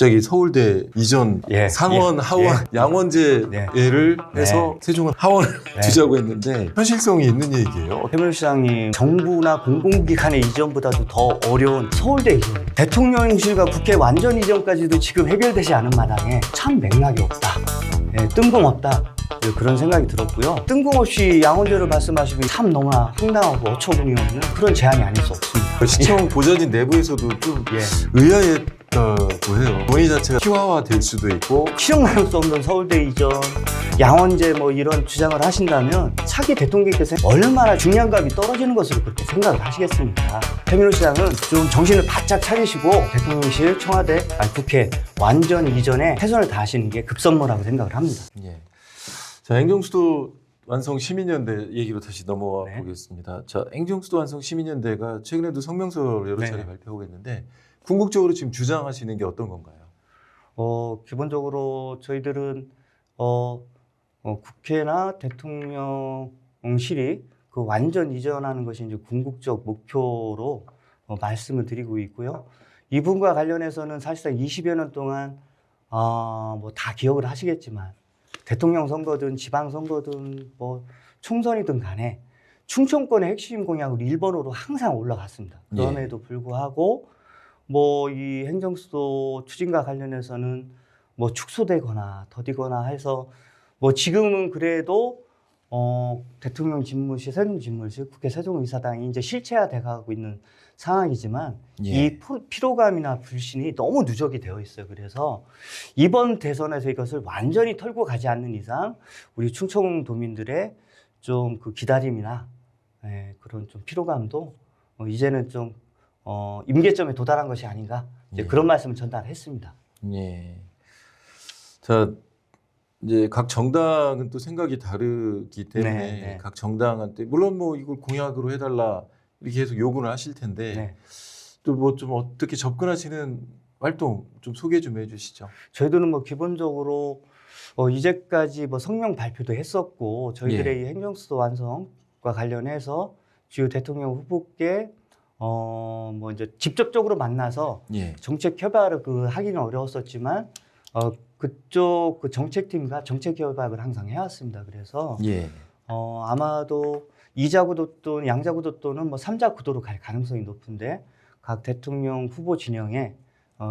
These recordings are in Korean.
갑자기 서울대 이전 예, 상원, 예, 하원, 양원제를 해서 세종은 하원을 두자고 했는데 현실성이 있는 얘기예요. 최민호 시장님, 정부나 공공기관의 이전보다도 더 어려운 서울대 이전, 대통령실과 국회 완전 이전까지도 지금 해결되지 않은 마당에 참 맥락이 없다, 뜬금없다, 그런 생각이 들었고요. 뜬금없이 양원제를 말씀하시면 참 너무나 황당하고 어처구니 없는 그런 제안이 아닐 수 없습니다. 시청 보좌진 내부에서도 좀 의아했다고 해요. 논의 자체가 희화화될 수도 있고. 실현 가능성 없는 서울대 이전, 양원제 뭐 이런 주장을 하신다면 차기 대통령께서 얼마나 중량감이 떨어지는 것으로 그렇게 생각을 하시겠습니까? 최민호 시장은 좀 정신을 바짝 차리시고 대통령실, 청와대, 국회 완전 이전에 최선을 다하시는 게 급선무라고 생각을 합니다. 예. 자, 행정수도 완성 시민연대 얘기로 다시 넘어와 보겠습니다. 자, 행정수도 완성 시민연대가 최근에도 성명서를 여러 차례 발표하고 있는데 궁극적으로 지금 주장하시는 게 어떤 건가요? 기본적으로 저희들은 국회나 대통령실이 그 완전 이전하는 것이 이제 궁극적 목표로 말씀을 드리고 있고요. 이 부분과 관련해서는 사실상 20여 년 동안 뭐 다 기억을 하시겠지만 대통령 선거든 지방선거든 뭐 총선이든 간에 충청권의 핵심 공약으로 1번으로 항상 올라갔습니다. 그럼에도 불구하고 뭐 이 행정수도 추진과 관련해서는 뭐 축소되거나 더디거나 해서 뭐 지금은 그래도 대통령 집무실, 세종 집무실, 국회 세종의사당이 이제 실체화돼 가고 있는 상황이지만 이 피로감이나 불신이 너무 누적이 되어 있어요. 그래서 이번 대선에서 이것을 완전히 털고 가지 않는 이상 우리 충청도민들의 좀 그 기다림이나 그런 좀 피로감도 이제는 좀 임계점에 도달한 것이 아닌가, 이제 그런 말씀을 전달했습니다. 예. 자, 이제 각 정당은 또 생각이 다르기 때문에 각 정당한테 물론 뭐 이걸 공약으로 해달라 이렇게 계속 요구를 하실 텐데 또 뭐 좀 어떻게 접근하시는 활동 좀 소개 좀 해주시죠. 저희들은 뭐 기본적으로 이제까지 뭐 성명 발표도 했었고 저희들의 이 행정수도 완성과 관련해서 주요 대통령 후보께 뭐 이제 직접적으로 만나서 정책 협약을 하기는 어려웠었지만 그쪽 그 정책팀과 정책 협약을 항상 해왔습니다. 그래서 아마도 2자 구도 또는 양자 구도 또는 뭐 3자 구도로 갈 가능성이 높은데 각 대통령 후보 진영에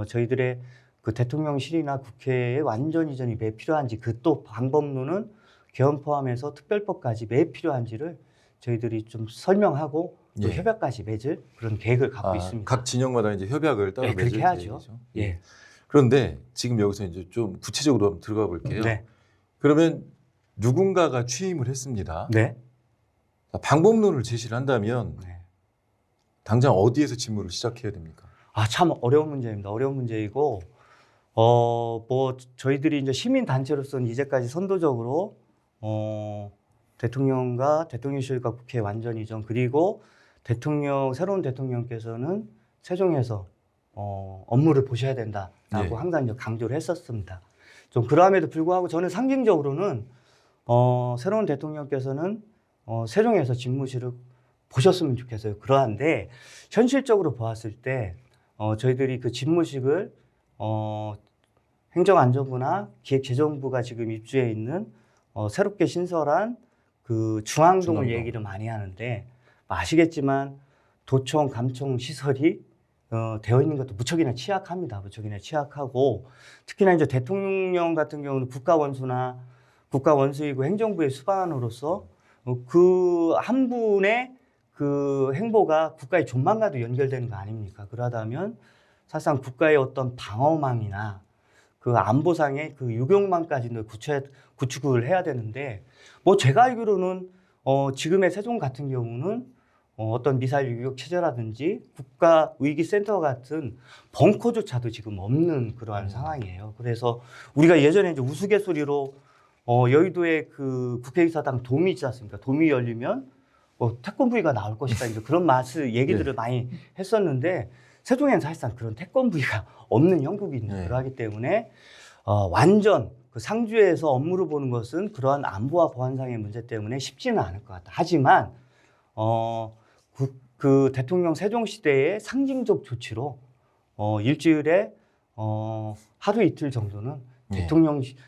저희들의 그 대통령실이나 국회의 완전 이전이 왜 필요한지 그 또 방법론은 개헌 포함해서 특별법까지 왜 필요한지를 저희들이 좀 설명하고 또 협약까지 맺을 그런 계획을 갖고 있습니다. 각 진영마다 이제 협약을 따로 맺을 그렇게 해야죠. 그런데 지금 여기서 이제 좀 구체적으로 한번 들어가 볼게요. 그러면 누군가가 취임을 했습니다. 방법론을 제시를 한다면 당장 어디에서 직무를 시작해야 됩니까? 참 어려운 문제입니다. 어려운 문제이고 뭐 저희들이 이제 시민 단체로서는 이제까지 선도적으로 대통령과 대통령실과 국회 완전 이전, 그리고 새로운 대통령께서는 세종에서 업무를 보셔야 된다라고 항상 이제 강조를 했었습니다. 좀 그럼에도 불구하고 저는 상징적으로는 새로운 대통령께서는 세종에서 집무실을 보셨으면 좋겠어요. 그러한데 현실적으로 보았을 때 저희들이 그 집무실을 행정안전부나 기획재정부가 지금 입주해 있는 새롭게 신설한 그 중앙동을 얘기를 많이 하는데 아시겠지만 도청, 감청 시설이 되어 있는 것도 무척이나 취약합니다. 무척이나 취약하고 특히나 이제 대통령 같은 경우는 국가원수이고 행정부의 수반으로서 그 한 분의 그 행보가 국가의 존망과도 연결되는 거 아닙니까? 그러다면 사실상 국가의 어떤 방어망이나 그 안보상의 그 유경망까지도 구축을 해야 되는데 뭐 제가 알기로는 지금의 세종 같은 경우는 어떤 미사일 유격 체제라든지 국가위기센터 같은 벙커조차도 지금 없는 그러한 상황이에요. 그래서 우리가 예전에 이제 우스갯소리로 여의도에 그 국회의사당 돔이 있지 않습니까? 돔이 열리면 태권브이가 나올 것이다. 이제 그런 얘기들을 많이 했었는데 세종에는 사실상 그런 태권브이가 없는 형국입니다. 그러하기 때문에 완전 그 상주에서 업무를 보는 것은 그러한 안보와 보안상의 문제 때문에 쉽지는 않을 것 같다. 하지만 그 대통령 세종 시대의 상징적 조치로 일주일에 하루 이틀 정도는 예.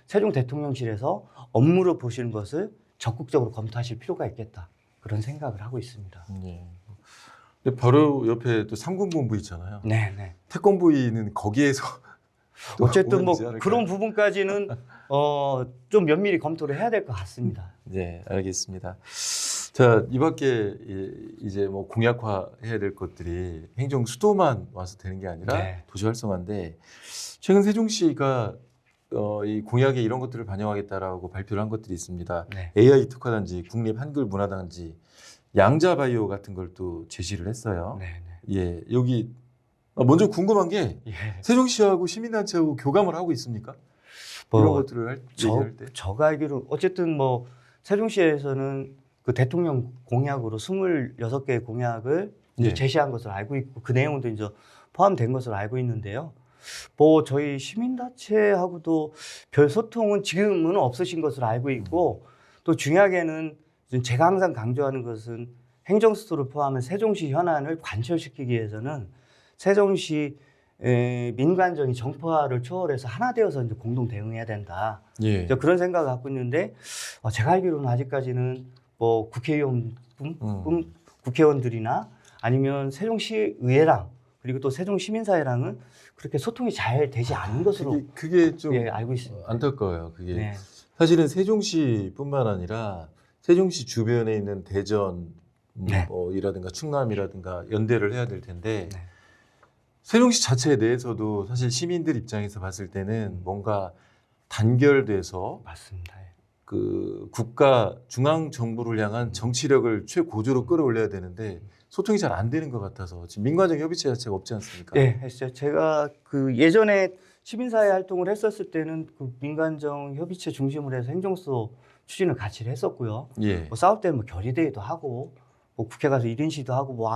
세종 대통령실에서 업무를 보시는 것을 적극적으로 검토하실 필요가 있겠다. 그런 생각을 하고 있습니다. 예. 근데 바로 옆에 또 삼군본부 있잖아요. 네, 네. 태권부위는 거기에서 또 어쨌든 오면 뭐 되지 않을까요? 그런 부분까지는 좀 면밀히 검토를 해야 될 것 같습니다. 네, 알겠습니다. 자, 이 밖에 이제 뭐 공약화해야 될 것들이 행정 수도만 와서 되는 게 아니라 네. 도시 활성화인데 최근 세종시가 이 공약에 이런 것들을 반영하겠다라고 발표를 한 것들이 있습니다. 네. AI 특화단지, 국립 한글 문화단지, 양자바이오 같은 걸 또 제시를 했어요. 네, 예, 여기 먼저 궁금한 게 네. 예. 세종시하고 시민단체하고 교감을 하고 있습니까? 뭐 이런 것들을 얘기할 때. 제가 알기로 어쨌든 뭐 세종시에서는 그 대통령 공약으로 26개의 공약을 이제 예. 제시한 것으로 알고 있고 그 내용도 이제 포함된 것으로 알고 있는데요. 뭐 저희 시민단체하고도 별 소통은 지금은 없으신 것으로 알고 있고 또 중요하게는 제가 항상 강조하는 것은 행정수도를 포함한 세종시 현안을 관철시키기 위해서는 세종시 민관정이 정파를 초월해서 하나 되어서 이제 공동 대응해야 된다. 예. 이제 그런 생각을 갖고 있는데 제가 알기로는 아직까지는 뭐 국회의원들이나 아니면 세종시 의회랑 그리고 또 세종시민사회랑은 그렇게 소통이 잘 되지 않은 것으로 그게 좀 알고 있습니다. 안타까워요. 그게 네. 사실은 세종시뿐만 아니라 세종시 주변에 있는 대전 네. 이라든가 충남이라든가 연대를 해야 될 텐데 네. 세종시 자체 내에서도 사실 시민들 입장에서 봤을 때는 뭔가 단결돼서 맞습니다. 예. 그 국가 중앙 정부를 향한 정치력을 최고조로 끌어올려야 되는데 소통이 잘 안 되는 것 같아서 지금 민관정 협의체 자체가 없지 않습니까? 네, 했어요. 제가 그 예전에 시민사회 활동을 했었을 때는 그 민관정 협의체 중심으로 해서 행정수도 추진을 같이 했었고요. 예. 뭐 싸울 때는 뭐 결의대회도 하고 뭐 국회 가서 1인 시도 하고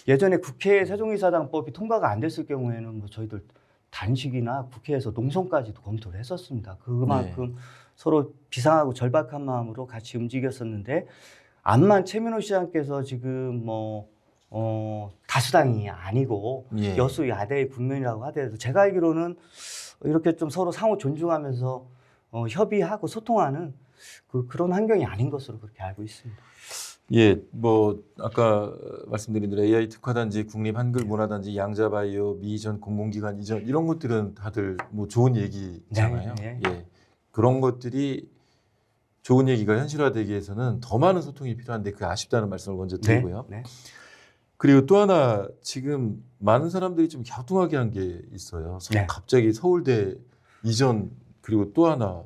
예전에 국회 세종이사당법이 통과가 안 됐을 경우에는 뭐 저희들 단식이나 국회에서 농성까지도 검토를 했었습니다. 그만큼 서로 비상하고 절박한 마음으로 같이 움직였었는데 암만 최민호 시장께서 지금 다수당이 아니고 예. 여수 야대의 국면이라고 하더라도 제가 알기로는 이렇게 좀 서로 상호 존중하면서 협의하고 소통하는 그런 환경이 아닌 것으로 그렇게 알고 있습니다. 예, 뭐 아까 말씀드린 대로 AI 특화단지, 국립 한글 문화단지, 양자바이오, 미이전 공공기관 이전 이런 것들은 다들 뭐 좋은 얘기잖아요. 네, 예, 그런 것들이 좋은 얘기가 현실화되기 위해서는 더 많은 소통이 필요한데 그게 아쉽다는 말씀을 먼저 드리고요. 네. 그리고 또 하나 지금 많은 사람들이 좀 갸우뚱하게 한 게 있어요. 네. 갑자기 서울대 이전 그리고 또 하나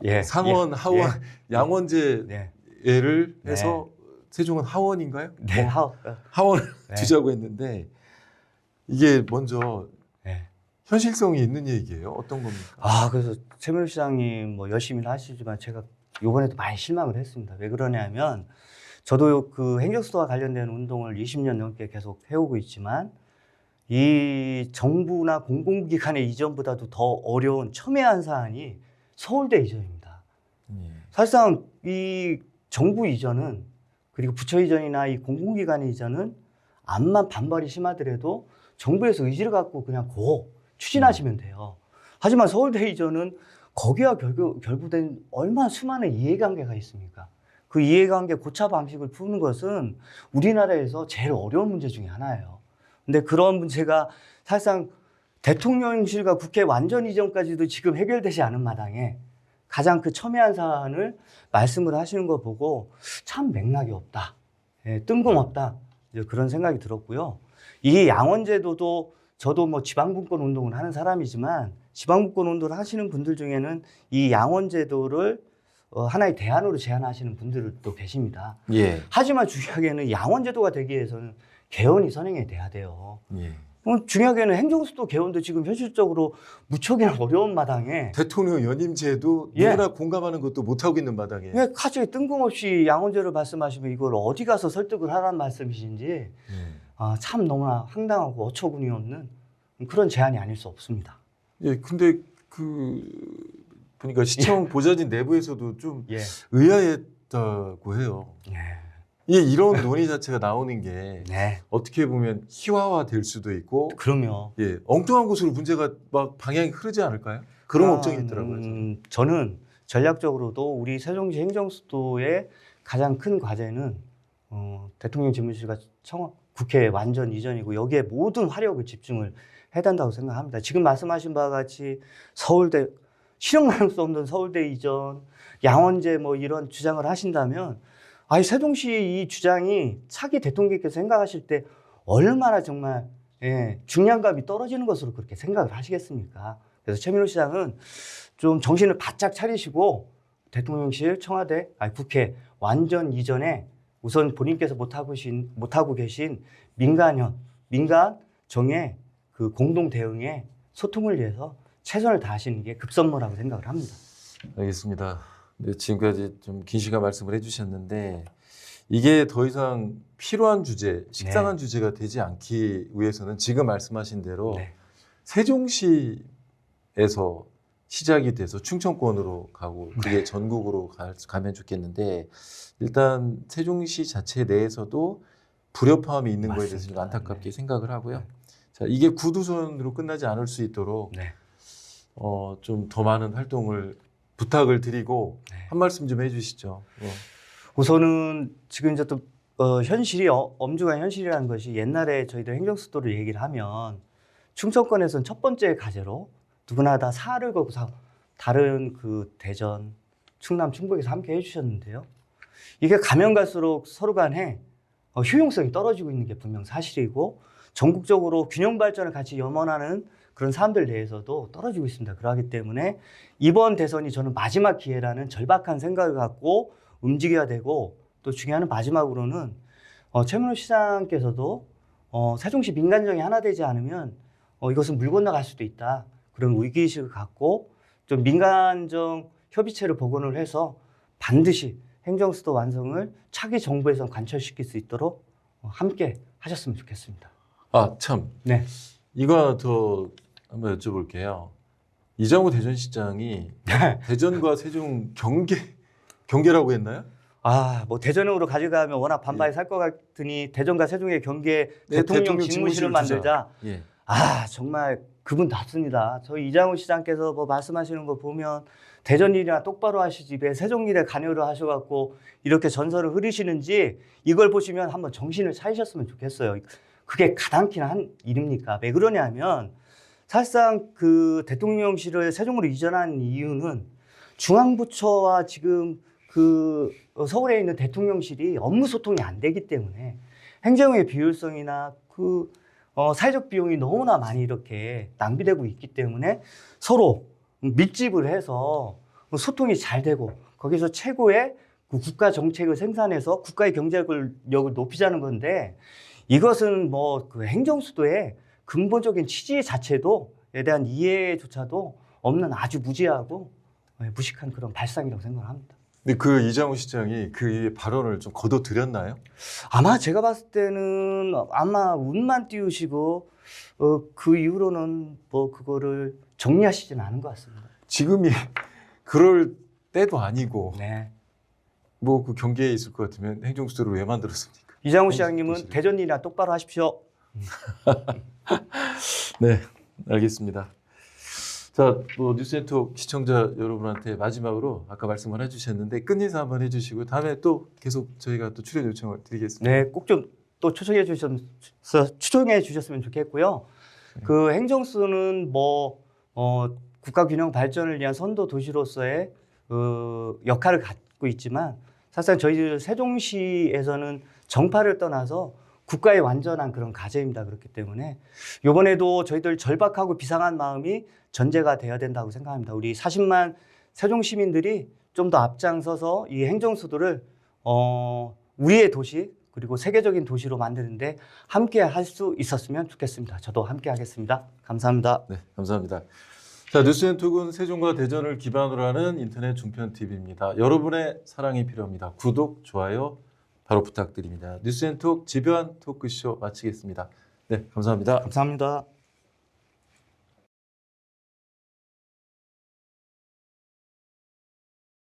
예. 상원, 하원, 양원제를 네. 해서 세종은 하원인가요? 네. 하원을 네. 두자고 했는데 이게 먼저 네. 현실성이 있는 얘기예요. 어떤 겁니까? 그래서 최민호 시장님 뭐 열심히 하시지만 제가 이번에도 많이 실망을 했습니다. 왜 그러냐면 저도 그 행정수도와 관련된 운동을 20년 넘게 계속 해오고 있지만 이 정부나 공공기관의 이전보다도 더 어려운 첨예한 사안이 서울대 이전입니다. 사실상 이 정부 이전은 그리고 부처 이전이나 이 공공기관의 이전은 암만 반발이 심하더라도 정부에서 의지를 갖고 그냥 추진하시면 돼요. 하지만 서울대 이전은 거기와 결부된 얼마나 수많은 이해관계가 있습니까? 그 이해관계 고차 방식을 푸는 것은 우리나라에서 제일 어려운 문제 중에 하나예요. 근데 그런 문제가 사실상 대통령실과 국회 완전 이전까지도 지금 해결되지 않은 마당에 가장 그 첨예한 사안을 말씀을 하시는 거 보고 참 맥락이 없다. 뜬금없다. 이제 그런 생각이 들었고요. 이 양원제도도 저도 뭐 지방분권 운동을 하는 사람이지만 지방분권 운동을 하시는 분들 중에는 이 양원제도를 하나의 대안으로 제안하시는 분들도 계십니다. 예. 하지만 중요하게는 양원제도가 되기 위해서는 개헌이 선행이 돼야 돼요. 예. 중요하게는 행정수도 개헌도 지금 현실적으로 무척이나 어려운 마당에 대통령 연임제도 누구나 공감하는 것도 못하고 있는 마당에 왜 갑자기 뜬금없이 양원제를 말씀하시면 이걸 어디 가서 설득을 하라는 말씀이신지 참 너무나 황당하고 어처구니 없는 그런 제안이 아닐 수 없습니다. 예, 근데 보니까 시청 보좌진 내부에서도 좀 예. 의아했다고 해요. 예. 이런 논의 자체가 나오는 게 네. 어떻게 보면 희화화될 수도 있고, 그럼요. 예, 엉뚱한 곳으로 문제가 막 방향이 흐르지 않을까요? 그런 걱정이 있더라고요. 저는. 저는 전략적으로도 우리 세종시 행정수도의 가장 큰 과제는 대통령 집무실과 국회 완전 이전이고 여기에 모든 화력을 집중을 해야 된다고 생각합니다. 지금 말씀하신 바와 같이 서울대 실현할 수 없는 서울대 이전, 양원제 뭐 이런 주장을 하신다면 세종시 이 주장이 차기 대통령께서 생각하실 때 얼마나 정말 중량감이 떨어지는 것으로 그렇게 생각을 하시겠습니까? 그래서 최민호 시장은 좀 정신을 바짝 차리시고 대통령실, 청와대, 국회 완전 이전에 우선 본인께서 못하고 계신 민간 정의 그 공동 대응에 소통을 위해서 최선을 다하시는 게 급선무라고 생각을 합니다. 알겠습니다. 네, 지금까지 좀 긴 시간 말씀을 해주셨는데 이게 더 이상 필요한 주제, 식상한 주제가 되지 않기 위해서는 지금 말씀하신 대로 세종시에서 시작이 돼서 충청권으로 가고 그게 전국으로 가면 좋겠는데 일단 세종시 자체 내에서도 불협화음이 있는 거에 대해서 좀 안타깝게 생각을 하고요. 자, 이게 구두선으로 끝나지 않을 수 있도록 좀 더 많은 활동을 부탁을 드리고 한 말씀 좀 해주시죠. 우선은 지금 이제 또 현실이 엄중한 현실이라는 것이 옛날에 저희들 행정수도를 얘기를 하면 충청권에서는 첫 번째 과제로 누구나 다 사활을 걸고 다른 그 대전, 충남, 충북에서 함께 해주셨는데요. 이게 가면 갈수록 서로 간에 효용성이 떨어지고 있는 게 분명 사실이고 전국적으로 균형 발전을 같이 염원하는 그런 사람들 내에서도 떨어지고 있습니다. 그렇기 때문에 이번 대선이 저는 마지막 기회라는 절박한 생각을 갖고 움직여야 되고 또 중요한 마지막으로는 최민호 시장께서도 세종시 민간정이 하나 되지 않으면 이것은 물 건너갈 수도 있다. 그런 위기의식을 갖고 좀 민간정 협의체를 복원을 해서 반드시 행정수도 완성을 차기 정부에서 관철시킬 수 있도록 함께 하셨으면 좋겠습니다. 참. 네. 이거 하나 더 한번 여쭤볼게요. 이장우 대전시장이 대전과 세종 경계라고 했나요? 뭐 대전으로 가져가면 워낙 반발이 살 것 같으니 대전과 세종의 경계 대통령 집무실을 만들자. 정말 그분답습니다. 저희 이장우 시장께서 뭐 말씀하시는 거 보면 대전 일이나 똑바로 하시지 왜 세종 일에 관여를 하셔갖고 이렇게 전설을 흐리시는지 이걸 보시면 한번 정신을 차리셨으면 좋겠어요. 그게 가당키나 한 일입니까? 왜 그러냐면 사실상 그 대통령실을 세종으로 이전한 이유는 중앙부처와 지금 그 서울에 있는 대통령실이 업무 소통이 안 되기 때문에 행정의 비효율성이나 그 사회적 비용이 너무나 많이 이렇게 낭비되고 있기 때문에 서로 밀집을 해서 소통이 잘 되고 거기서 최고의 국가 정책을 생산해서 국가의 경제력을 높이자는 건데 이것은 뭐 그 행정수도의 근본적인 취지 자체도에 대한 이해조차도 없는 아주 무지하고 무식한 그런 발상이라고 생각합니다. 근데 그 이장우 시장이 그 발언을 좀 거둬들였나요? 아마 제가 봤을 때는 아마 운만 띄우시고 그 이후로는 뭐 그거를 정리하시지는 않은 것 같습니다. 지금이 그럴 때도 아니고 뭐 그 경계에 있을 것 같으면 행정수도를 왜 만들었습니까? 이장우 시장님은 대전 일이나 똑바로 하십시오. 네, 알겠습니다. 자, 뭐 뉴스네트워크 시청자 여러분한테 마지막으로 아까 말씀을 해주셨는데 끝인사 한번 해주시고 다음에 또 계속 저희가 또 출연 요청을 드리겠습니다. 네, 꼭 좀 또 추천해 주셨으면 좋겠고요. 그 행정수는 뭐 국가 균형 발전을 위한 선도 도시로서의 역할을 갖고 있지만 사실상 저희 세종시에서는 정파를 떠나서 국가의 완전한 그런 과제입니다. 그렇기 때문에 이번에도 저희들 절박하고 비상한 마음이 전제가 돼야 된다고 생각합니다. 우리 40만 세종 시민들이 좀 더 앞장서서 이 행정수도를 우리의 도시 그리고 세계적인 도시로 만드는데 함께 할 수 있었으면 좋겠습니다. 저도 함께 하겠습니다. 감사합니다. 네, 감사합니다. 자, 뉴스앤톡은 세종과 대전을 기반으로 하는 인터넷 중편 TV입니다. 여러분의 사랑이 필요합니다. 구독, 좋아요 바로 부탁드립니다. 뉴스앤톡 집요한 토크쇼 마치겠습니다. 네, 감사합니다. 감사합니다.